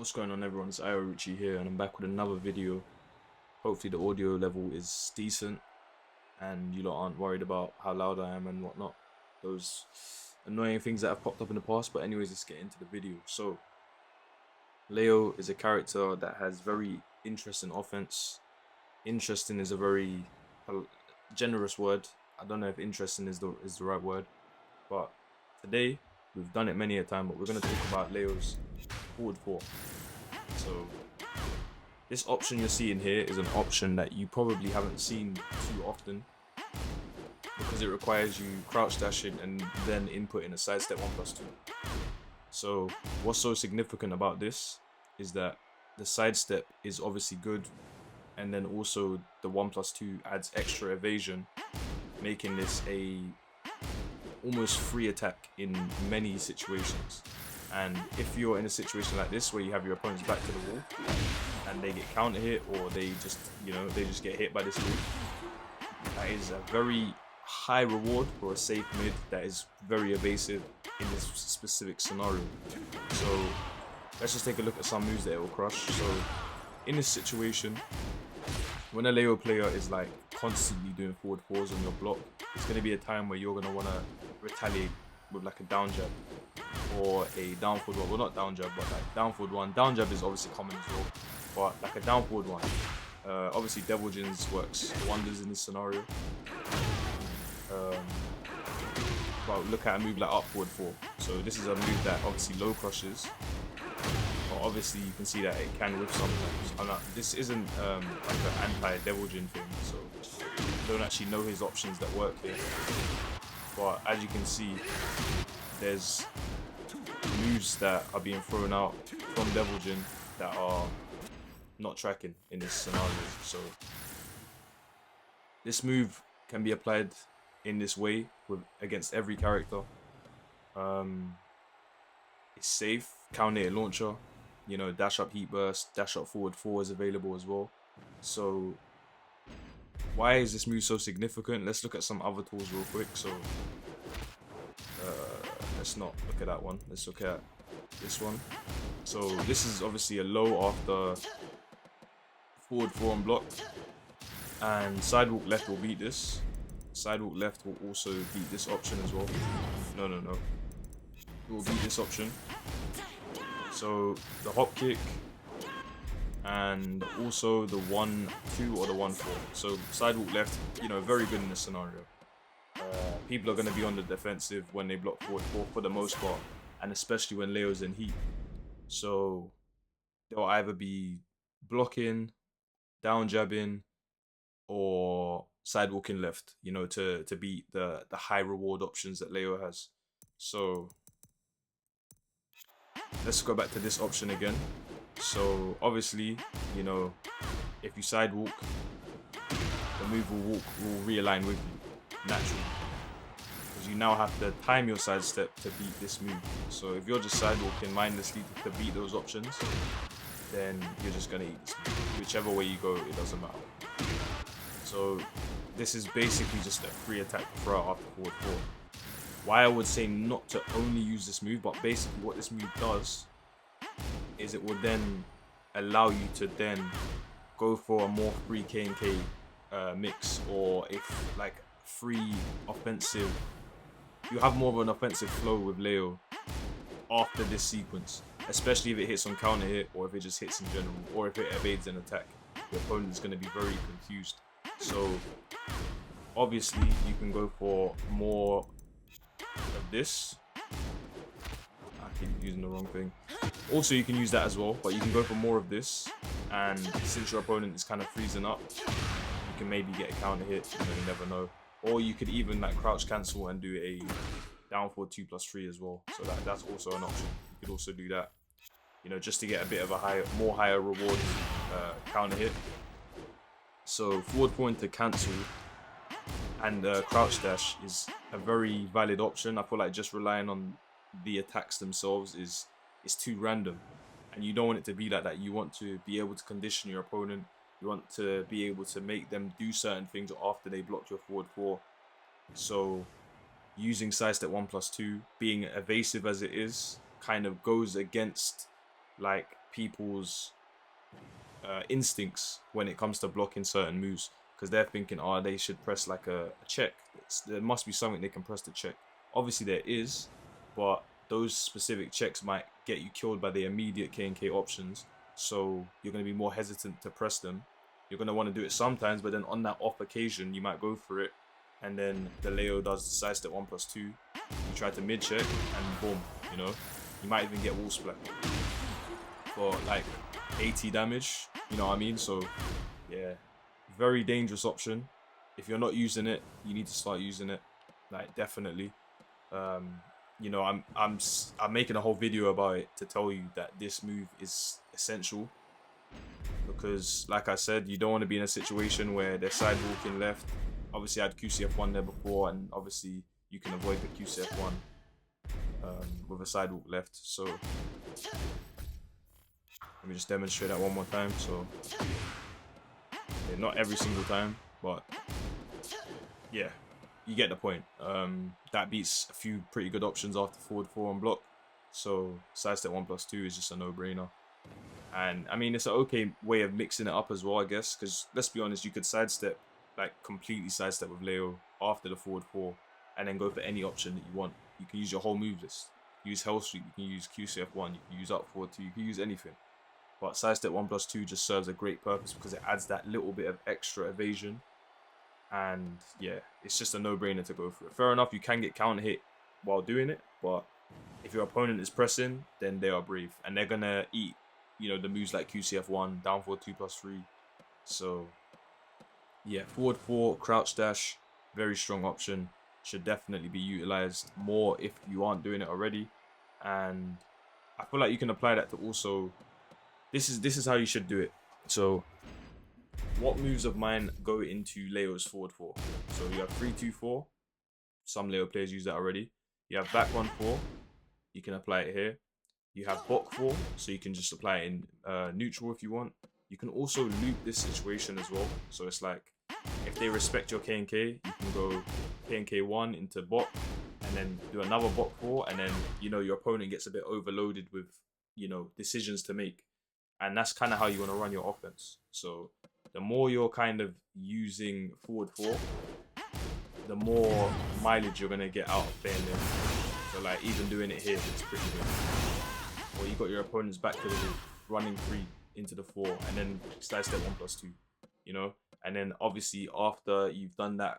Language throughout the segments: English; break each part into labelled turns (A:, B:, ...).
A: What's going on, everyone? It's Richie here, and I'm back with another video. Hopefully the audio level is decent and you lot aren't worried about how loud I am and whatnot, those annoying things that have popped up in the past. But anyways, let's get into the video. So Leo is a character that has very interesting offense. Interesting is a very generous word. I don't know if interesting is the right word, but today we've done it many a time, but we're going to talk about Leo's forward four. So this option you're seeing here is an option that you probably haven't seen too often because it requires you crouch dashing and then inputting a sidestep 1+2. So what's so significant about this is that the sidestep is obviously good, and then also the 1+2 adds extra evasion, making this a almost free attack in many situations. And if you're in a situation like this where you have your opponent's back to the wall and they get counter hit, or they just get hit by this move, that is a very high reward for a safe mid that is very evasive in this specific scenario. So let's just take a look at some moves that it will crush. So in this situation, when a Leo player is like constantly doing forward fours on your block, it's going to be a time where you're going to want to retaliate with like a down jab or a down forward one. Well, not down jab, but like down forward one. Down jab is obviously common as well, but like a down forward one. Obviously Devil Jins works wonders in this scenario. But look at a move like up forward four. So this is a move that obviously low crushes, but obviously you can see that it can whiff sometimes. This isn't like an anti-Devil Jin thing, so I don't actually know his options that work here. But as you can see, there's moves that are being thrown out from Devil Jin that are not tracking in this scenario. So this move can be applied in this way against every character. It's safe. Counter hit launcher, dash up heat burst, dash up forward four is available as well. So why is this move so significant? Let's look at some other tools real quick. So let's not look at that one. Let's look at this one. So this is obviously a low after forward four on block, and sidewalk left will beat this. Sidewalk left will also beat this option as well. No. It will beat this option. So the hop kick, and also the 1-2 or the 1-4. So sidewalk left, very good in this scenario. People are going to be on the defensive when they block forward four for the most part, and especially when Leo's in heat. So they'll either be blocking, down jabbing, or sidewalking left, to beat the high reward options that Leo has. So let's go back to this option again. So obviously, if you sidewalk, the move will realign with you naturally, because you now have to time your sidestep to beat this move. So if you're just sidewalking mindlessly to beat those options, then you're just gonna eat this move. Whichever way you go, it doesn't matter. So this is basically just a free attack throw after forward four. Why I would say not to only use this move, but basically what this move does is it will then allow you to then go for a more free K and K mix, or if like free offensive, you have more of an offensive flow with Leo after this sequence, especially if it hits on counter hit, or if it just hits in general, or if it evades an attack. The opponent is going to be very confused. So obviously you can go for more of this. I keep using the wrong thing. Also, you can use that as well, but you can go for more of this, and since your opponent is kind of freezing up, you can maybe get a counter hit, you never know. Or you could even like crouch cancel and do a down forward 2+3 as well. So that's also an option. You could also do that, just to get a bit of a higher reward counter hit. So forward four into cancel and crouch dash is a very valid option. I feel like just relying on the attacks themselves is too random, and you don't want it to be like that. You want to be able to condition your opponent. You want to be able to make them do certain things after they block your forward four. So using sidestep 1+2, being evasive as it is, kind of goes against like people's instincts when it comes to blocking certain moves, because they're thinking, oh, they should press like a check. There must be something they can press to check. Obviously there is, but those specific checks might get you killed by the immediate K&K options, so you're going to be more hesitant to press them. You're going to want to do it sometimes, but then on that off occasion, you might go for it, and then the Leo does the sidestep 1+2. You try to mid check, and boom, you know, you might even get wall splat for like 80 damage, you know what I mean? So yeah, very dangerous option. If you're not using it, you need to start using it, like definitely. You know, I'm making a whole video about it to tell you that this move is essential, because like I said, you don't want to be in a situation where they're sidewalking left. Obviously I had QCF1 there before, and obviously you can avoid the QCF1 with a sidewalk left. So let me just demonstrate that one more time. So yeah, not every single time, but yeah, you get the point. That beats a few pretty good options after forward 4 on block. So sidestep 1+2 is just a no-brainer. And I mean, it's an okay way of mixing it up as well, I guess, because let's be honest, you could sidestep, like completely sidestep with Leo after the forward 4, and then go for any option that you want. You can use your whole move list. Use Hell Sweep, you can use QCF1, you can use up forward 2, you can use anything. But sidestep 1+2 just serves a great purpose because it adds that little bit of extra evasion. And yeah, it's just a no-brainer to go for it. Fair enough, you can get counter hit while doing it, but if your opponent is pressing, then they are brave, and they're gonna eat, you know, the moves like QCF1, down forward 2+3. So yeah, forward 4, crouch dash, very strong option. Should definitely be utilized more if you aren't doing it already. And I feel like you can apply that to also, this is how you should do it. So what moves of mine go into Leo's forward 4? So you have 3-2-4. Some Leo players use that already. You have back 1-4. You can apply it here. You have bok 4, so you can just apply it in neutral if you want. You can also loop this situation as well. So it's like, if they respect your K&K, you can go K&K 1 into bok, and then do another bok 4, and then, you know, your opponent gets a bit overloaded with, you know, decisions to make. And that's kind of how you want to run your offense. So the more you're kind of using forward 4, the more mileage you're going to get out of playing them. So like, even doing it here, it's pretty good. Or you got your opponent's back to the wall, running 3 into the 4, and then sidestep 1+2, you know? And then obviously after you've done that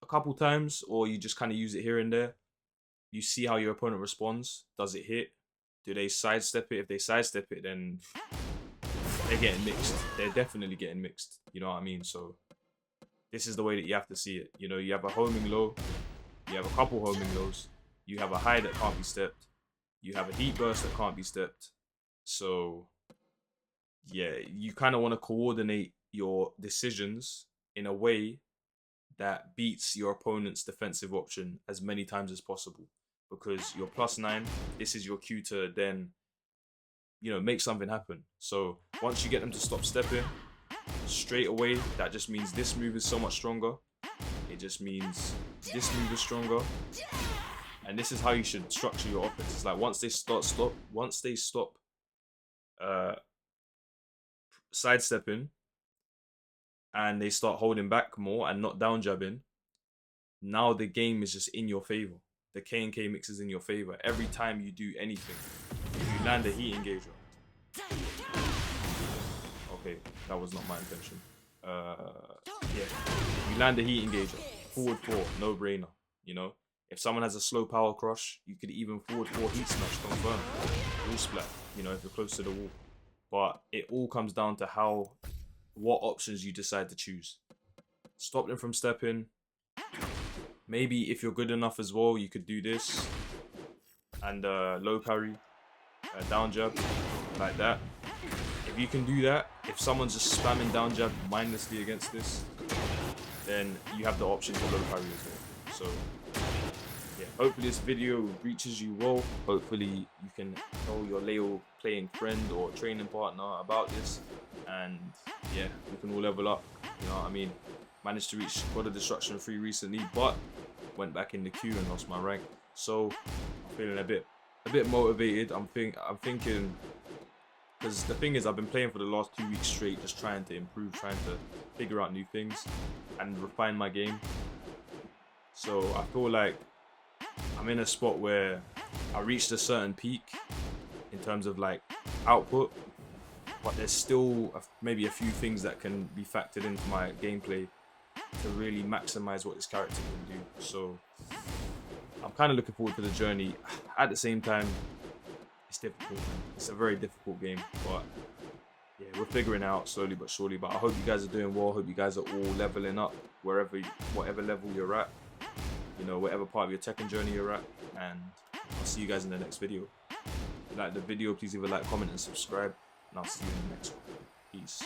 A: a couple times, or you just kind of use it here and there, you see how your opponent responds. Does it hit? Do they sidestep it? If they sidestep it, then they're getting mixed. They're definitely getting mixed, you know what I mean? So this is the way that you have to see it. You know, you have a homing low, you have a couple homing lows, you have a high that can't be stepped, you have a heat burst that can't be stepped. So yeah, you kind of want to coordinate your decisions in a way that beats your opponent's defensive option as many times as possible, because you're +9, this is your cue to then, you know, make something happen. So once you get them to stop stepping, straight away, that just means this move is so much stronger. It just means this move is stronger. And this is how you should structure your offense. It's like, once they stop sidestepping, and they start holding back more and not down jabbing, now the game is just in your favor. The K&K mix is in your favor. Every time you do anything, if you land a heat engager. Okay, that was not my intention. Yeah, you land a heat engager, forward 4, no brainer. You know, if someone has a slow power crush, you could even forward 4 heat smash, confirm, wall splat. You know, if you're close to the wall. But it all comes down to what options you decide to choose. Stop them from stepping. Maybe if you're good enough as well, you could do this and low parry, down jab, like that. If you can do that, if someone's just spamming down jab mindlessly against this, then you have the option to low parry as well. So yeah, hopefully this video reaches you well. Hopefully you can tell your Leo playing friend or training partner about this, and yeah, we can all level up. You know what I mean? Managed to reach God of Destruction 3 recently, but went back in the queue and lost my rank. So I'm feeling a bit motivated. I'm thinking Because the thing is, I've been playing for the last 2 weeks straight, just trying to improve, trying to figure out new things and refine my game. So I feel like I'm in a spot where I reached a certain peak in terms of like output, but there's still maybe a few things that can be factored into my gameplay to really maximize what this character can do. So I'm kind of looking forward to the journey. At the same time, it's difficult, man. It's a very difficult game, but yeah, we're figuring it out slowly but surely. But I hope you guys are doing well. I hope you guys are all leveling up whatever level you're at, you know, whatever part of your Tekken journey you're at. And I'll see you guys in the next video. If you like the video, please leave a like, comment, and subscribe. And I'll see you in the next one. Peace.